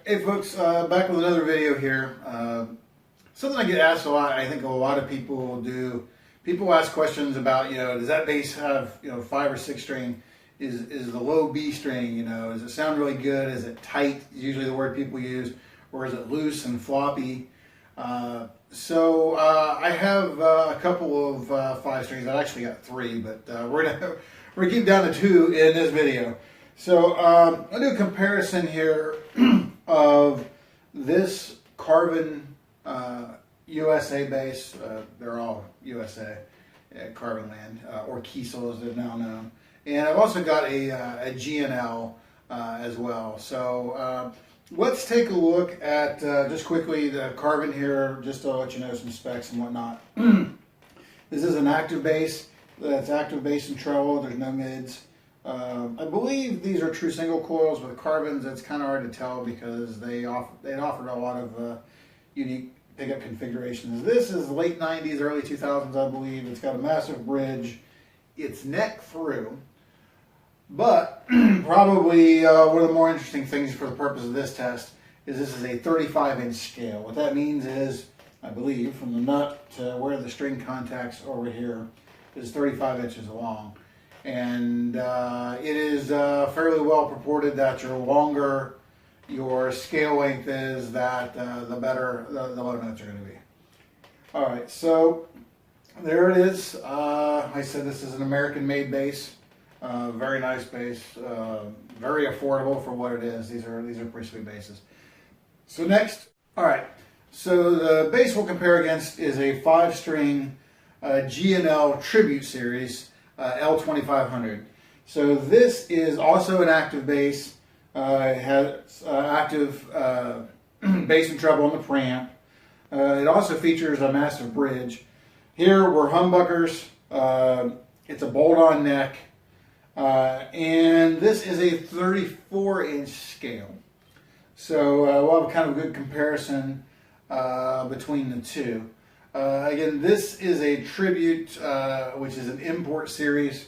Hey folks, back with another video here. Something I get asked a lot, I think a lot of people do. People ask questions about, does that bass have, 5 or 6 string? Is the low B string, does it sound really good? Is it tight? Usually the word people use. Or is it loose and floppy? So I have a couple of 5 strings. I've actually got 3, but we're gonna keep down to 2 in this video. So I'll do a comparison here of this Carvin USA bass. They're all USA, Carvin land, or Kiesel as they're now known. And I've also got a G&L as well. So let's take a look at, just quickly, the Carvin here, just to let you know some specs and whatnot. This is an active bass. That's active bass and treble. There's no mids. I believe these are true single coils. With Carvins, it's kind of hard to tell because they offered a lot of unique pickup configurations. This is late 90s, early 2000s, I believe. It's got a massive bridge. It's neck through. But probably one of the more interesting things for the purpose of this test is this is a 35-inch scale. What that means is, I believe, from the nut to where the string contacts over here is 35 inches long. And it is fairly well purported that your longer your scale length is, that the better the low notes are going to be. All right, so there it is. I said this is an American-made bass. Very nice bass. Very affordable for what it is. These are pretty sweet basses. So next, all right. So the bass we'll compare against is a 5-string G&L Tribute series. L2500. So this is also an active bass. It has active bass and treble on the preamp. It also features a massive bridge. Here we're humbuckers. It's a bolt-on neck. And this is a 34-inch scale. So we'll have a kind of good comparison between the two. Again, this is a Tribute, which is an import series.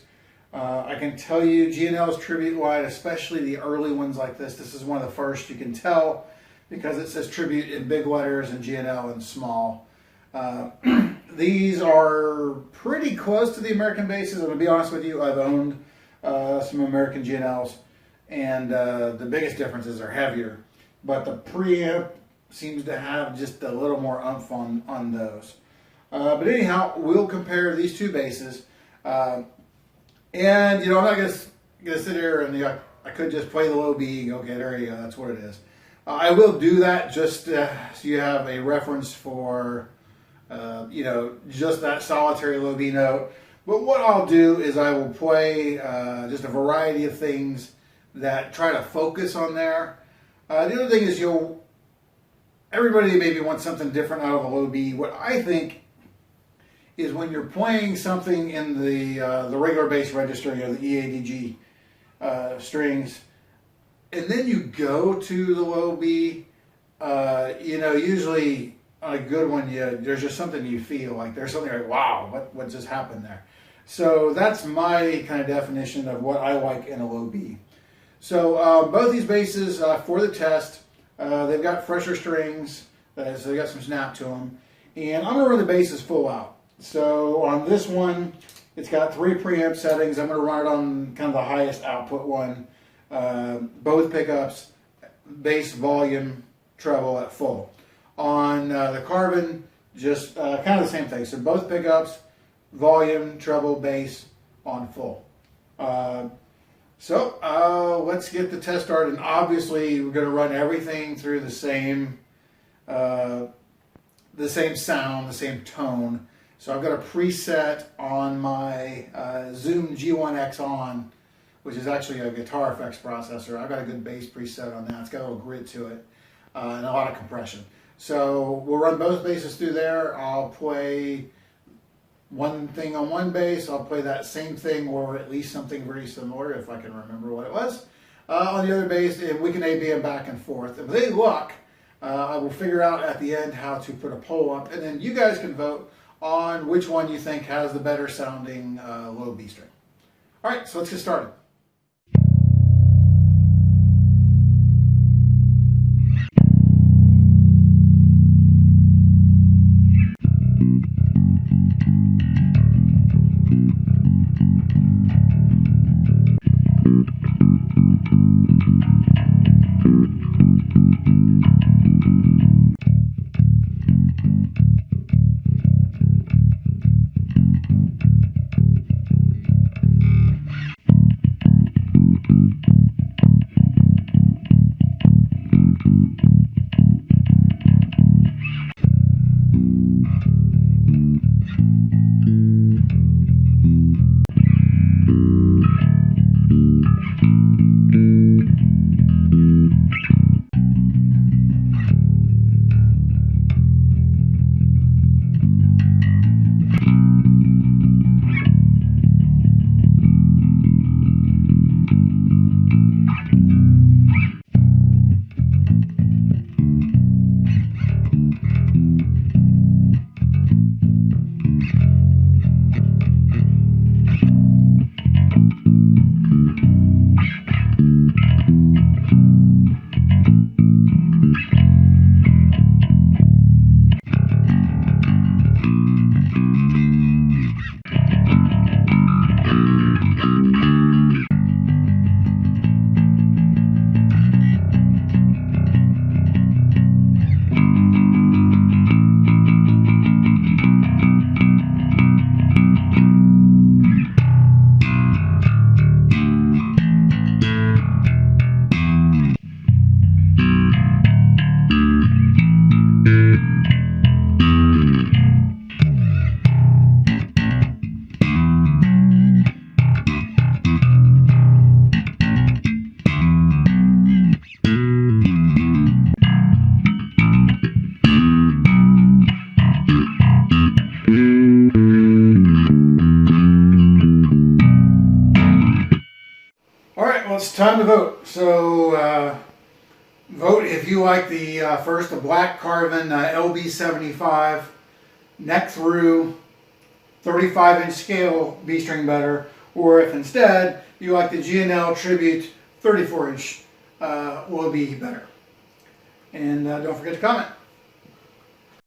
I can tell you G&L's Tribute line, especially the early ones like this is one of the first. You can tell because it says Tribute in big letters and G&L in small. These are pretty close to the American basses, and to be honest with you, I've owned some American G&Ls, and the biggest differences are heavier, but the preamp seems to have just a little more oomph on those. But anyhow, we'll compare these two basses. And, I'm not going to sit here and I could just play the low B. Okay, there you go. That's what it is. I will do that just so you have a reference for, just that solitary low B note. But what I'll do is I will play just a variety of things that try to focus on there. The other thing is everybody maybe wants something different out of a low B. What I think is when you're playing something in the regular bass register, the EADG strings, and then you go to the low B, usually on a good one, there's just something you feel like there's something like, wow, what just happened there? So that's my kind of definition of what I like in a low B. So both these basses for the test, they've got fresher strings, so they got some snap to them. And I'm going to run the basses full out. So on this one, it's got 3 preamp settings. I'm going to run it on kind of the highest output one. Both pickups, bass, volume, treble at full. On the Carvin, just kind of the same thing. So both pickups, volume, treble, bass on full. So let's get the test started. And obviously, we're going to run everything through the same sound, the same tone. So I've got a preset on my Zoom G1XOn, which is actually a guitar effects processor. I've got a good bass preset on that. It's got a little grit to it and a lot of compression. So we'll run both basses through there. I'll play one thing on one bass. I'll play that same thing or at least something very similar if I can remember what it was on the other bass, and we can A-B them back and forth. And with any luck, I will figure out at the end how to put a poll up, and then you guys can vote on which one you think has the better sounding low B string. All right, so let's get started. Well, it's time to vote. So vote if you like the the black Carvin LB75 neck through 35-inch scale B-string better, or if instead you like the G&L Tribute 34-inch will be better. And don't forget to comment.